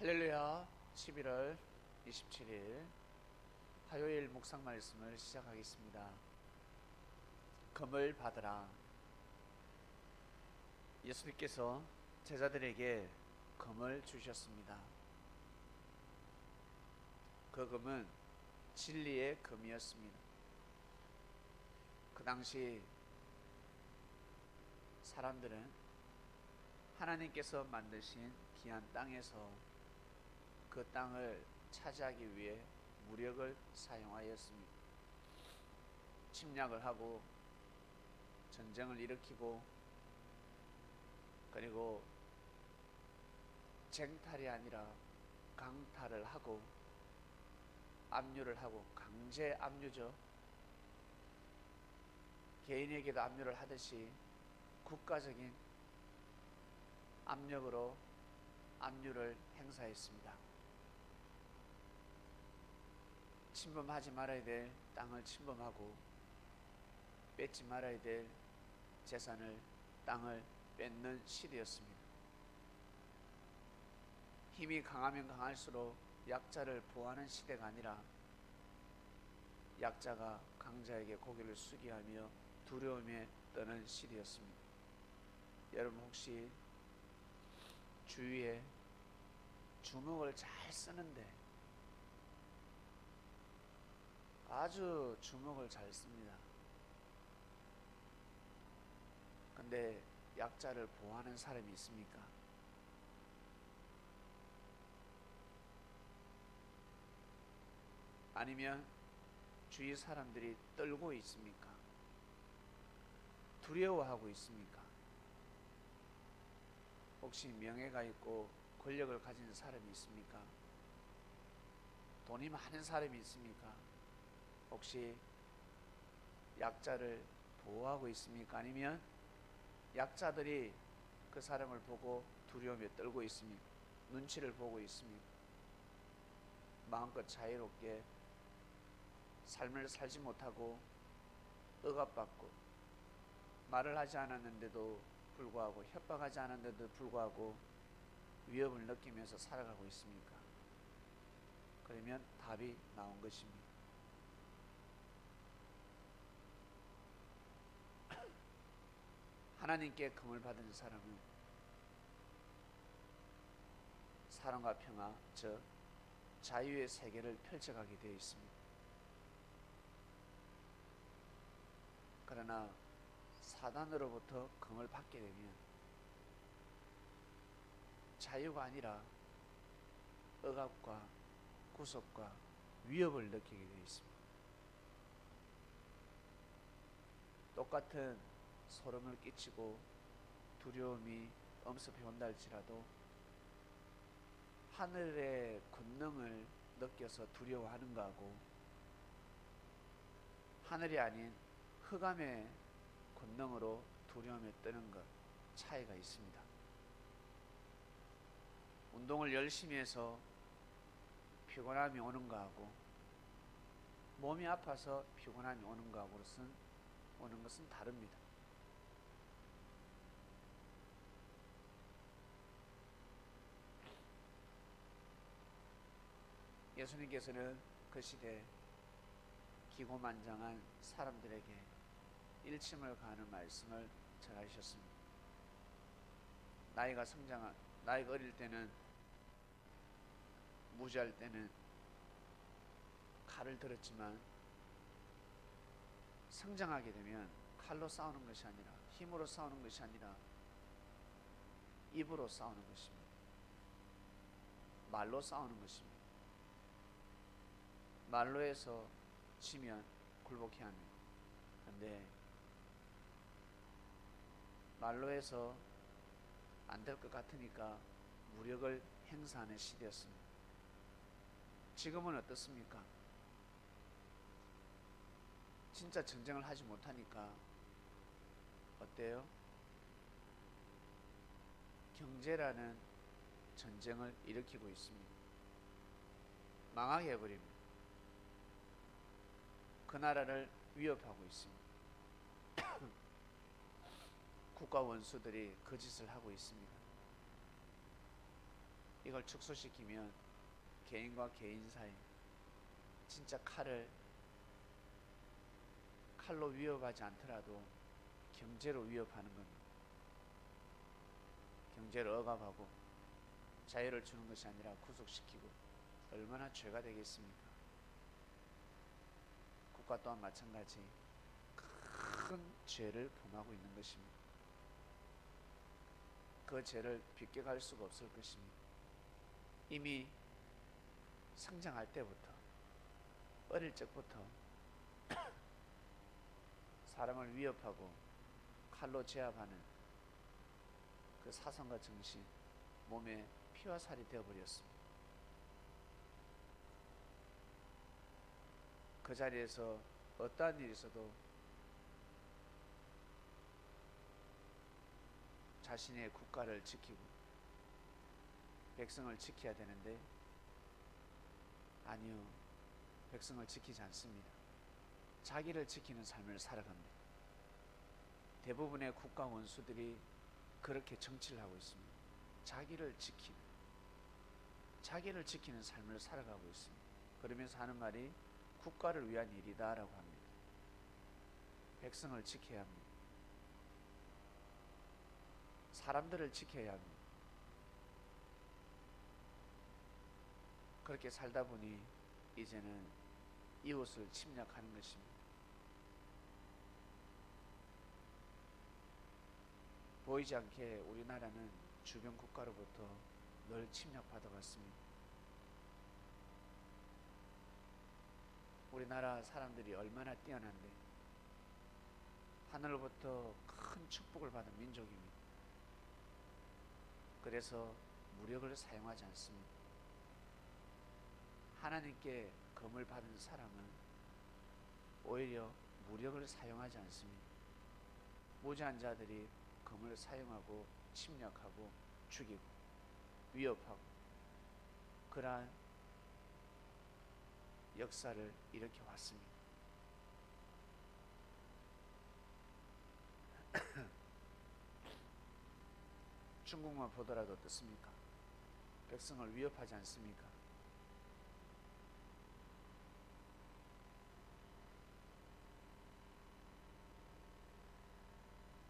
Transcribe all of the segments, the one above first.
할렐루야. 11월 27일 화요일 묵상 말씀을 시작하겠습니다. 금을 받으라. 예수님께서 제자들에게 금을 주셨습니다. 그 금은 진리의 금이었습니다. 그 당시 사람들은 하나님께서 만드신 귀한 땅에서 그 땅을 차지하기 위해 무력을 사용하였습니다. 침략을 하고 전쟁을 일으키고 그리고 쟁탈이 아니라 강탈을 하고 압류를 하고 강제 압류죠. 개인에게도 압류를 하듯이 국가적인 압력으로 압류를 행사했습니다. 침범하지 말아야 될 땅을 침범하고 뺏지 말아야 될 재산을 땅을 뺏는 시대였습니다. 힘이 강하면 강할수록 약자를 보호하는 시대가 아니라 약자가 강자에게 고개를 숙이게 하며 두려움에 떠는 시대였습니다. 여러분 혹시 주위에 주먹을 잘 쓰는데 아주 주먹을 잘 씁니다. 근데 약자를 보호하는 사람이 있습니까? 아니면 주위 사람들이 떨고 있습니까? 두려워하고 있습니까? 혹시 명예가 있고 권력을 가진 사람이 있습니까? 돈이 많은 사람이 있습니까? 혹시 약자를 보호하고 있습니까? 아니면 약자들이 그 사람을 보고 두려움에 떨고 있습니까? 눈치를 보고 있습니까? 마음껏 자유롭게 삶을 살지 못하고 억압받고 말을 하지 않았는데도 불구하고 협박하지 않았는데도 불구하고 위협을 느끼면서 살아가고 있습니까? 그러면 답이 나온 것입니다. 하나님께 금을 받은 사람은 사랑과 평화, 즉 자유의 세계를 펼쳐가게 되어 있습니다. 그러나 사단으로부터 금을 받게 되면 자유가 아니라 억압과 구속과 위협을 느끼게 되어 있습니다. 똑같은 소름을 끼치고 두려움이 엄습해 온다 할지라도 하늘의 권능을 느껴서 두려워하는 것하고 하늘이 아닌 흑암의 권능으로 두려움에 뜨는 것 차이가 있습니다. 운동을 열심히 해서 피곤함이 오는 것하고 몸이 아파서 피곤함이 오는 것은 다릅니다. 예수님께서는 그 시대 기고만장한 사람들에게 일침을 가하는 말씀을 전하셨습니다. 나이가 어릴 때는 무지할 때는 칼을 들었지만 성장하게 되면 칼로 싸우는 것이 아니라 힘으로 싸우는 것이 아니라 입으로 싸우는 것입니다. 말로 싸우는 것입니다. 말로 해서 지면 굴복해야 합니다. 그런데 말로 해서 안 될 것 같으니까 무력을 행사하는 시대였습니다. 지금은 어떻습니까? 진짜 전쟁을 하지 못하니까 어때요? 경제라는 전쟁을 일으키고 있습니다. 망하게 해버립니다. 그 나라를 위협하고 있습니다. 국가 원수들이 그 짓을 하고 있습니다. 이걸 축소시키면 개인과 개인 사이 진짜 칼로 위협하지 않더라도 경제로 위협하는 겁니다. 경제를 억압하고 자유를 주는 것이 아니라 구속시키고 얼마나 죄가 되겠습니까? 국가 또한 마찬가지 큰 죄를 범하고 있는 것입니다. 그 죄를 비껴갈 수가 없을 것입니다. 이미 성장할 때부터 어릴 적부터 사람을 위협하고 칼로 제압하는 그 사상과 정신 몸에 피와 살이 되어버렸습니다. 그 자리에서 어떠한 일이 있어도 자신의 국가를 지키고 백성을 지켜야 되는데 아니요, 백성을 지키지 않습니다. 자기를 지키는 삶을 살아갑니다. 대부분의 국가 원수들이 그렇게 정치를 하고 있습니다. 자기를 지키는 삶을 살아가고 있습니다. 그러면서 하는 말이 국가를 위한 일이다 라고 합니다. 백성을 지켜야 합니다. 사람들을 지켜야 합니다. 그렇게 살다 보니 이제는 이웃을 침략하는 것입니다. 보이지 않게 우리나라는 주변 국가로부터 늘 침략받아 왔습니다. 우리나라 사람들이 얼마나 뛰어난데 하늘로부터 큰 축복을 받은 민족입니다. 그래서 무력을 사용하지 않습니다. 하나님께 검을 받은 사람은 오히려 무력을 사용하지 않습니다. 무지한 자들이 검을 사용하고 침략하고 죽이고 위협하고 그러한 역사를 일으켜 왔습니다. 중국만 보더라도 어떻습니까? 백성을 위협하지 않습니까?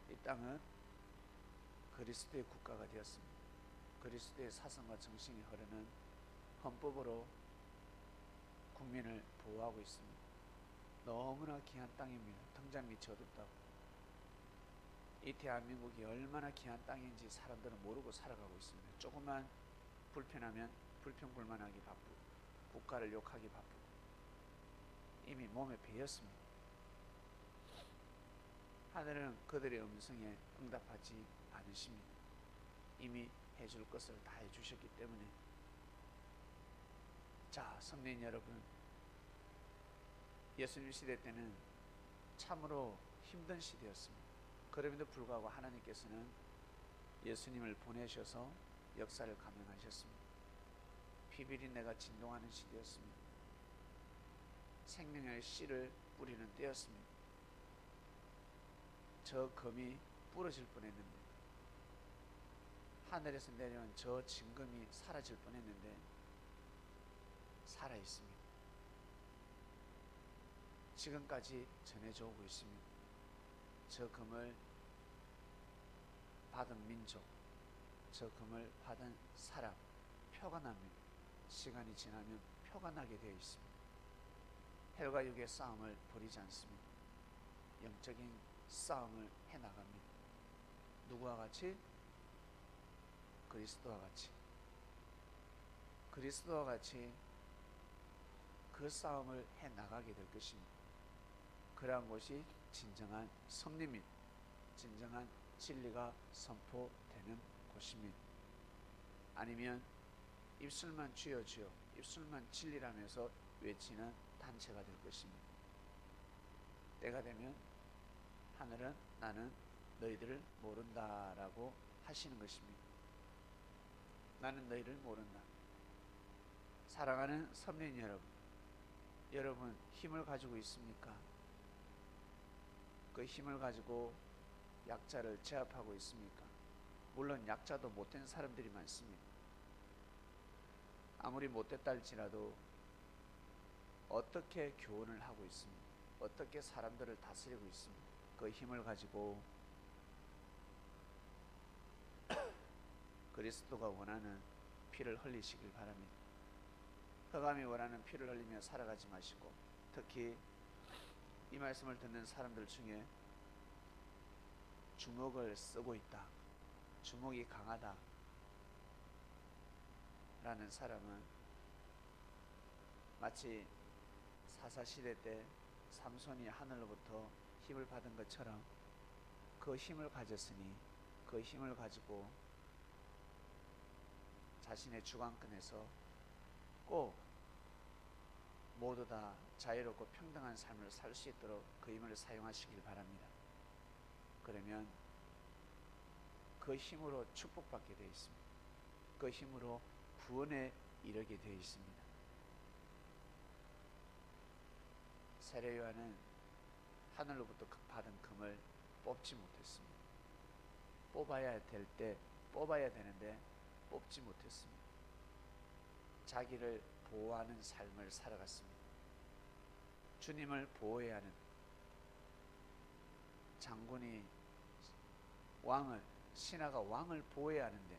이 땅은 그리스도의 국가가 되었습니다. 그리스도의 사상과 정신이 흐르는 헌법으로 국민을 보호하고 있습니다. 너무나 귀한 땅입니다. 등잔 밑이 어둡다고. 이 대한민국이 얼마나 귀한 땅인지 사람들은 모르고 살아가고 있습니다. 조금만 불편하면 불평불만하기 바쁘고 국가를 욕하기 바쁘고 이미 몸에 배였습니다. 하늘은 그들의 음성에 응답하지 않으십니다. 이미 해줄 것을 다 해주셨기 때문에. 자, 성도님 여러분, 예수님 시대 때는 참으로 힘든 시대였습니다. 그럼에도 불구하고 하나님께서는 예수님을 보내셔서 역사를 감행하셨습니다. 피비린내가 진동하는 시대였습니다. 생명의 씨를 뿌리는 때였습니다. 저 검이 부러질 뻔했는데, 하늘에서 내려온 저 진검이 사라질 뻔했는데 살아있습니다. 지금까지 전해져 오고 있습니다. 저 검을 받은 민족, 저 검을 받은 사람, 표가 납니다. 시간이 지나면 표가 나게 되어 있습니다. 헬과 육의 싸움을 버리지 않습니다. 영적인 싸움을 해나갑니다. 누구와 같이? 그리스도와 같이. 그리스도와 같이 그 싸움을 해나가게 될 것입니다. 그러한 것이 진정한 승리입니다. 진정한 진리가 선포되는 곳입니다. 아니면 입술만 주여 주여, 입술만 진리라면서 외치는 단체가 될 것입니다. 때가 되면 하늘은 나는 너희들을 모른다라고 하시는 것입니다. 나는 너희를 모른다. 사랑하는 선민 여러분 힘을 가지고 있습니까? 그 힘을 가지고 약자를 제압하고 있습니까? 물론 약자도 못된 사람들이 많습니다. 아무리 못됐다 할지라도 어떻게 교훈을 하고 있습니까? 어떻게 사람들을 다스리고 있습니까? 그 힘을 가지고 그리스도가 원하는 피를 흘리시길 바랍니다. 흑암이 원하는 피를 흘리며 살아가지 마시고, 특히 이 말씀을 듣는 사람들 중에 주먹을 쓰고 있다, 주먹이 강하다 라는 사람은 마치 사사시대 때 삼손이 하늘로부터 힘을 받은 것처럼 그 힘을 가졌으니 그 힘을 가지고 자신의 주관권에서 꼭 모두 다 자유롭고 평등한 삶을 살 수 있도록 그 힘을 사용하시길 바랍니다. 그러면 그 힘으로 축복받게 되어 있습니다. 그 힘으로 구원에 이르게 되어 있습니다. 세례요한은 하늘로부터 받은 금을 뽑지 못했습니다. 뽑아야 될 때 뽑아야 되는데 뽑지 못했습니다. 자기를 보호하는 삶을 살아갔습니다. 주님을 보호해야 하는 장군이 왕을, 신하가 왕을 보호해야 하는데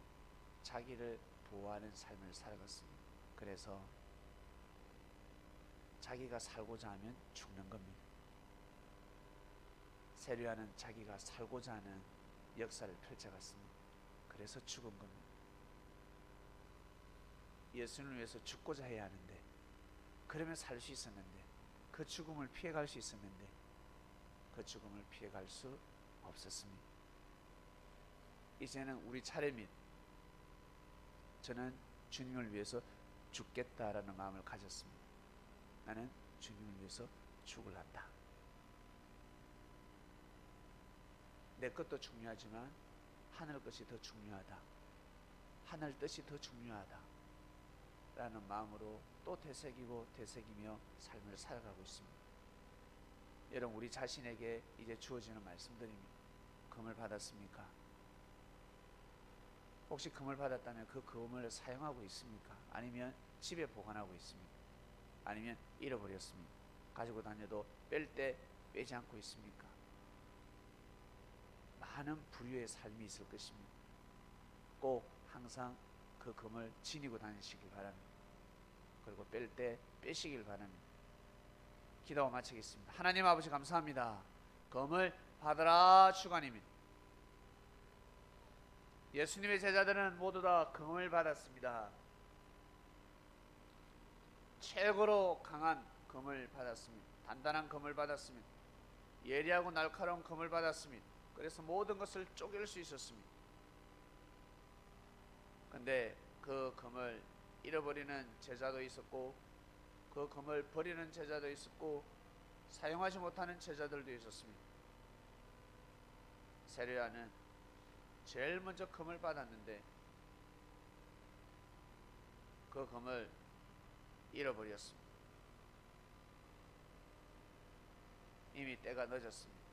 자기를 보호하는 삶을 살아갔습니다. 그래서 자기가 살고자 하면 죽는 겁니다. 세례요한은 자기가 살고자 하는 역사를 펼쳐갔습니다. 그래서 죽은 겁니다. 예수님을 위해서 죽고자 해야 하는데, 그러면 살 수 있었는데, 그 죽음을 피해갈 수 있었는데 그 죽음을 피해갈 수 없었습니다. 이제는 우리 차례입니다. 저는 주님을 위해서 죽겠다라는 마음을 가졌습니다. 나는 주님을 위해서 죽을 한다. 내 것도 중요하지만 하늘 것이 더 중요하다, 하늘 뜻이 더 중요하다 라는 마음으로 또 되새기고 되새기며 삶을 살아가고 있습니다. 여러분, 우리 자신에게 이제 주어지는 말씀드립니다. 금을 받았습니까? 혹시 금을 받았다면 그 금을 사용하고 있습니까? 아니면 집에 보관하고 있습니까? 아니면 잃어버렸습니까? 가지고 다녀도 뺄 때 빼지 않고 있습니까? 많은 부류의 삶이 있을 것입니다. 꼭 항상 그 금을 지니고 다니시길 바랍니다. 그리고 뺄 때 빼시길 바랍니다. 기도와 마치겠습니다. 하나님 아버지, 감사합니다. 금을 받으라 주관입니다. 예수님의 제자들은 모두 다 금을 받았습니다. 최고로 강한 금을 받았습니다. 단단한 금을 받았습니다. 예리하고 날카로운 금을 받았습니다. 그래서 모든 것을 쪼갤 수 있었습니다. 근데 그 금을 잃어버리는 제자도 있었고, 그 금을 버리는 제자도 있었고, 사용하지 못하는 제자들도 있었습니다. 세례요한은 제일 먼저 금을 받았는데 그 금을 잃어버렸습니다. 이미 때가 늦었습니다.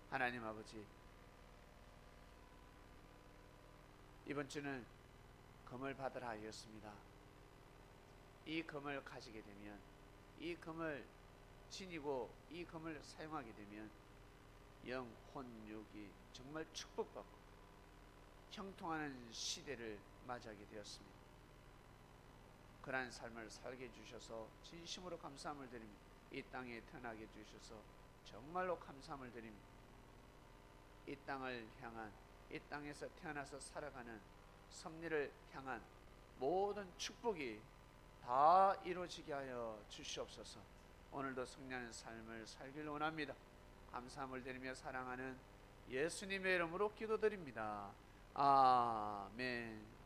하나님 아버지, 이번 주는 금을 받으라 하였습니다. 이 금을 가지게 되면, 이 금을 지니고 이 금을 사용하게 되면 영, 혼, 육이 정말 축복받고 형통하는 시대를 맞이하게 되었습니다. 그러한 삶을 살게 해주셔서 진심으로 감사함을 드립니다. 이 땅에 태어나게 해주셔서 정말로 감사함을 드립니다. 이 땅을 향한, 이 땅에서 태어나서 살아가는 섭리를 향한 모든 축복이 다 이루어지게 하여 주시옵소서. 오늘도 승리하는 삶을 살기를 원합니다. 감사함을 드리며 사랑하는 예수님의 이름으로 기도드립니다. 아멘.